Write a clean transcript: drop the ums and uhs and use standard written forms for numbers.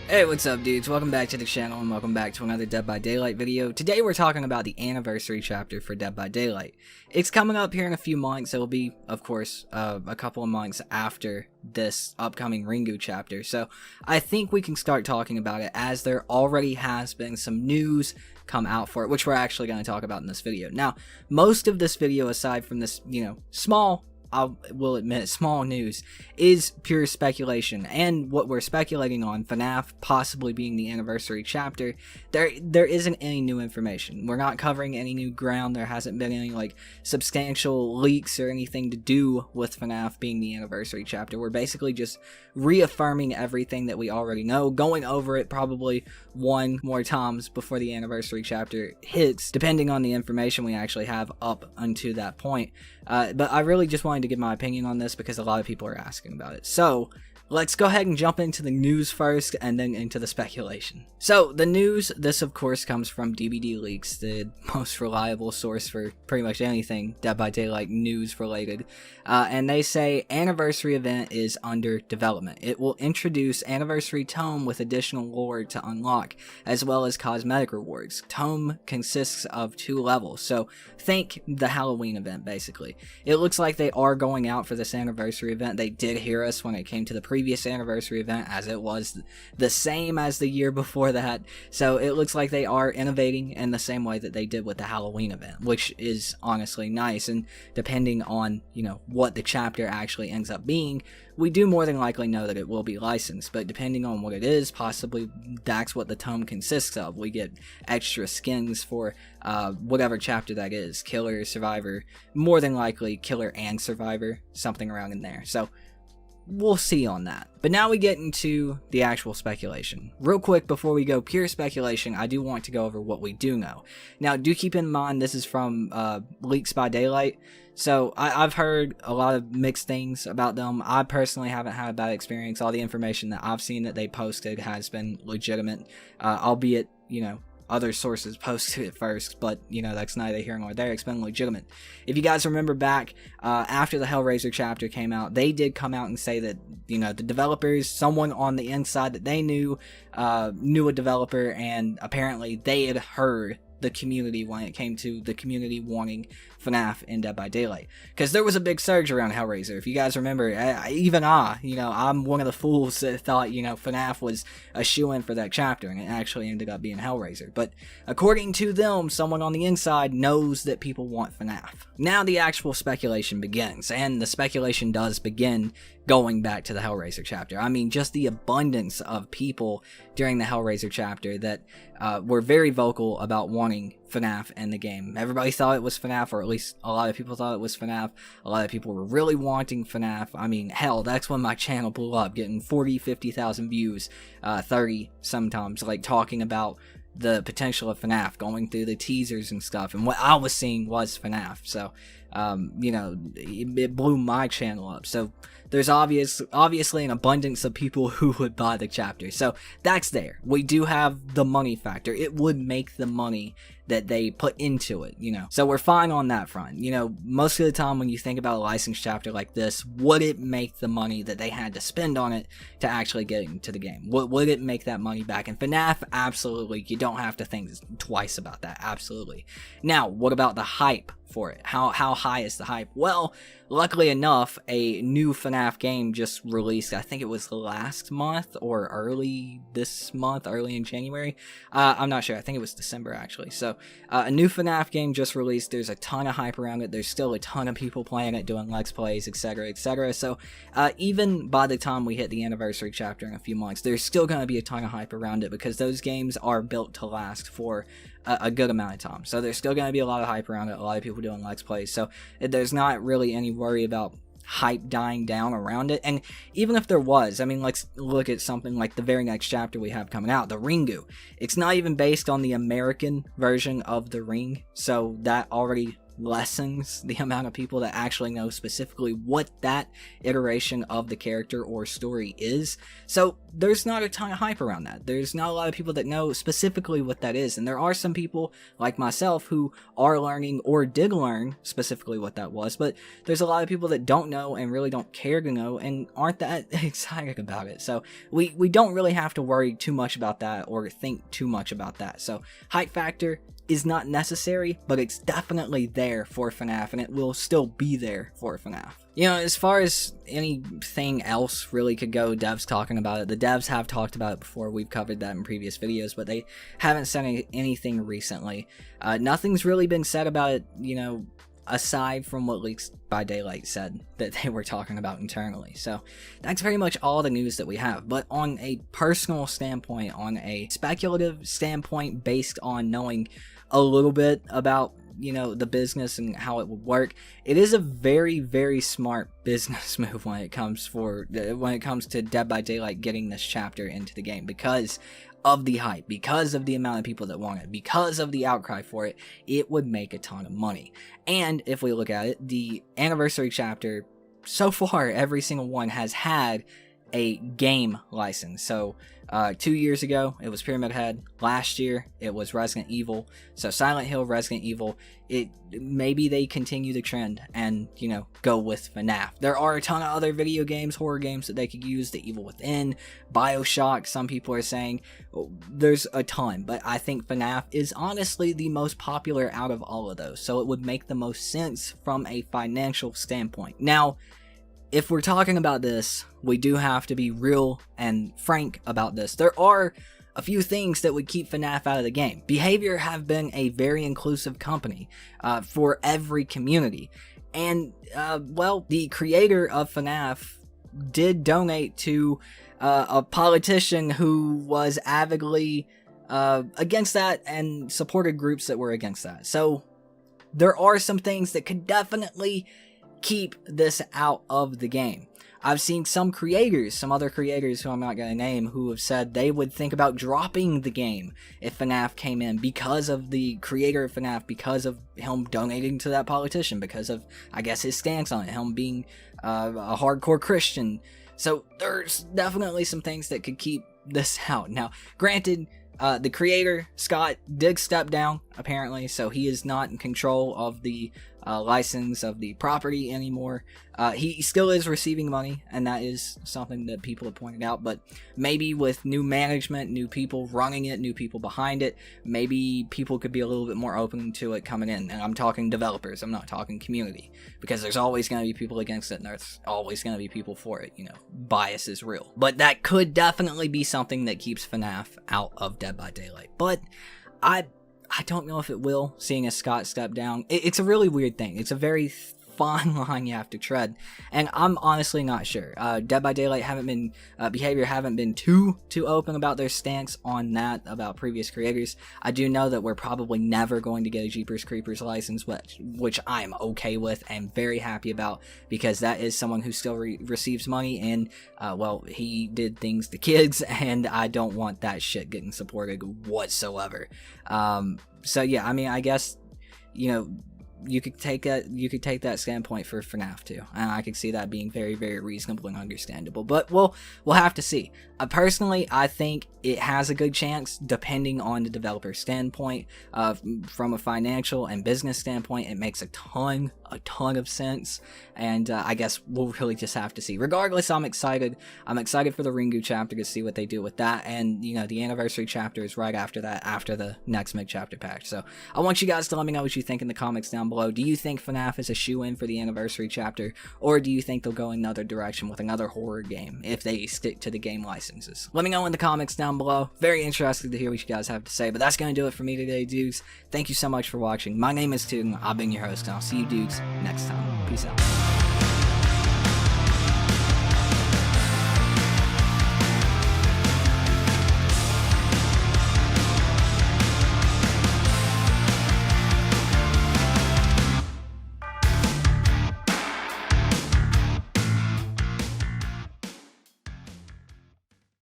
Hey, what's up dudes? Welcome back to the channel and welcome back to another Dead by Daylight video. Today we're talking about the anniversary chapter for Dead by Daylight. It's coming up here in a few months. It'll be, of course, a couple of months after this upcoming Ringu chapter. So I think we can start talking about it, as there already has been some news come out for it, which we're actually going to talk about in this video. Now, most of this video, aside from this, small, I will admit, small news, is pure speculation, and what we're speculating on, FNAF possibly being the anniversary chapter, there isn't any new information. We're not covering any new ground. There hasn't been any substantial leaks or anything to do with FNAF being the anniversary chapter. We're basically just reaffirming everything that we already know, going over it probably one more times before the anniversary chapter hits, depending on the information we actually have up until that point. But I really just wanted to give my opinion on this because a lot of people are asking about it. So let's go ahead and jump into the news first and then into the speculation. So the news, this of course comes from dbdleaks, the most reliable source for pretty much anything Dead by Daylight news related. And they say anniversary event is under development. It will introduce anniversary tome with additional lore to unlock, as well as cosmetic rewards. Tome consists of 2 levels, so think the Halloween event basically. It looks like they are going out for this anniversary event. They did hear us when it came to the previous anniversary event, as it was the same as the year before that, so it looks like they are innovating in the same way that they did with the Halloween event, which is honestly nice. And depending on what the chapter actually ends up being, we do more than likely know that it will be licensed, but depending on what it is, possibly that's what the tome consists of. We get extra skins for whatever chapter that is, killer, survivor, more than likely killer and survivor, something around in there. So we'll see on that. But now we get into the actual speculation. Real quick, before we go pure speculation, I do want to go over what we do know. Now, do keep in mind this is from Leaks by Daylight, so I've heard a lot of mixed things about them. I personally haven't had a bad experience. All the information that I've seen that they posted has been legitimate, albeit, other sources posted it first, but that's neither here nor there. It's been legitimate. If you guys remember back after the Hellraiser chapter came out, they did come out and say that the developers, someone on the inside that they knew a developer, and apparently they had heard the community when it came to the community wanting FNAF in Dead by Daylight, because there was a big surge around Hellraiser. If you guys remember, I'm one of the fools that thought FNAF was a shoo-in for that chapter, and it actually ended up being Hellraiser. But according to them, someone on the inside knows that people want FNAF. Now the actual speculation begins, and the speculation does begin going back to the Hellraiser chapter. I mean, just the abundance of people during the Hellraiser chapter that were very vocal about wanting FNAF in the game. Everybody thought it was FNAF, or at least a lot of people thought it was FNAF. A lot of people were really wanting FNAF. I mean, hell, that's when my channel blew up, getting 40, 50,000 views, 30 sometimes, talking about the potential of FNAF, going through the teasers and stuff, and what I was seeing was FNAF. So, it blew my channel up. So there's obviously an abundance of people who would buy the chapter. So that's there. We do have the money factor. It would make the money that they put into it, So we're fine on that front. Most of the time when you think about a licensed chapter like this, would it make the money that they had to spend on it to actually get into the game? Would it make that money back? And FNAF, absolutely. You don't have to think twice about that. Absolutely. Now, what about the hype for it? How high is the hype? Well, luckily enough, a new FNAF game just released. I think it was last month or early this month, early in January. I'm not sure. I think it was December actually. So a new FNAF game just released. There's a ton of hype around it. There's still a ton of people playing it, doing Let's Plays, etc., etc. So even by the time we hit the anniversary chapter in a few months, there's still going to be a ton of hype around it, because those games are built to last for a good amount of time. So there's still going to be a lot of hype around it, a lot of people doing Let's Plays. So there's not really any worry about hype dying down around it. And even if there was, I mean, let's look at something like the very next chapter we have coming out, the Ringu. It's not even based on the American version of the Ring, so that already lessens the amount of people that actually know specifically what that iteration of the character or story is. So there's not a ton of hype around that. There's not a lot of people that know specifically what that is, and there are some people like myself who are learning or did learn specifically what that was, but there's a lot of people that don't know and really don't care to know and aren't that excited about it. So we don't really have to worry too much about that or think too much about that. So hype factor is not necessary, but it's definitely there for FNAF, and it will still be there for FNAF. You know, as far as anything else really could go, devs talking about it, the devs have talked about it before. We've covered that in previous videos, but they haven't said anything recently. Nothing's really been said about it, you know, aside from what Leaks by Daylight said that they were talking about internally. So that's pretty much all the news that we have. But on a personal standpoint, on a speculative standpoint, based on knowing a little bit about, you know, the business and how it would work, it is a very, very smart business move when it comes to Dead by Daylight getting this chapter into the game, because of the hype, because of the amount of people that want it, because of the outcry for it. It would make a ton of money. And if we look at it, the anniversary chapter, so far every single one has had a game license. So 2 years ago it was Pyramid Head, last year it was Resident Evil, so Silent Hill, Resident Evil. Maybe they continue the trend and, you know, go with FNAF. There are a ton of other video games, horror games that they could use, The Evil Within, BioShock, some people are saying. There's a ton, but I think FNAF is honestly the most popular out of all of those, so it would make the most sense from a financial standpoint. Now, if we're talking about this, we do have to be real and frank about this. There are a few things that would keep FNAF out of the game. Behavior have been a very inclusive company for every community. And, well, the creator of FNAF did donate to a politician who was avidly against that and supported groups that were against that. So there are some things that could definitely keep this out of the game. I've seen some other creators who I'm not going to name, who have said they would think about dropping the game if FNAF came in because of the creator of FNAF, because of him donating to that politician, because of, I guess, his stance on it, him being a hardcore Christian. So there's definitely some things that could keep this out. Now, granted, the creator, Scott, did step down, apparently, so he is not in control of the license of the property anymore. He still is receiving money, and that is something that people have pointed out, but maybe with new management, new people running it, new people behind it, maybe people could be a little bit more open to it coming in. And I'm talking developers, I'm not talking community, because there's always going to be people against it, and there's always going to be people for it. You know, bias is real. But that could definitely be something that keeps FNAF out of Dead by Daylight. But I don't know if it will, seeing as Scott stepped down. It's a really weird thing. It's a very fine line you have to tread, and I'm honestly not sure. Dead by Daylight Behavior haven't been too open about their stance on that, about previous creators. I do know that we're probably never going to get a Jeepers Creepers license, which I'm okay with and very happy about, because that is someone who still receives money, and well, he did things to kids, and I don't want that shit getting supported whatsoever. So yeah, I mean, I guess, you know, you could take that standpoint for FNAF too, and I could see that being very, very reasonable and understandable. But we'll have to see. Personally, I think it has a good chance, depending on the developer standpoint. From a financial and business standpoint, it makes a ton of sense, and I guess we'll really just have to see. Regardless, I'm excited. I'm excited for the Ringu chapter to see what they do with that, and, you know, the anniversary chapter is right after that, after the next mid-chapter patch. So I want you guys to let me know what you think in the comments down below. Do you think FNAF is a shoe-in for the anniversary chapter, or do you think they'll go another direction with another horror game if they stick to the game licenses? Let me know in the comments down below. Very interested to hear what you guys have to say, but that's going to do it for me today, dudes. Thank you so much for watching. My name is Tooten. I've been your host, and I'll see you dudes next time. Peace out.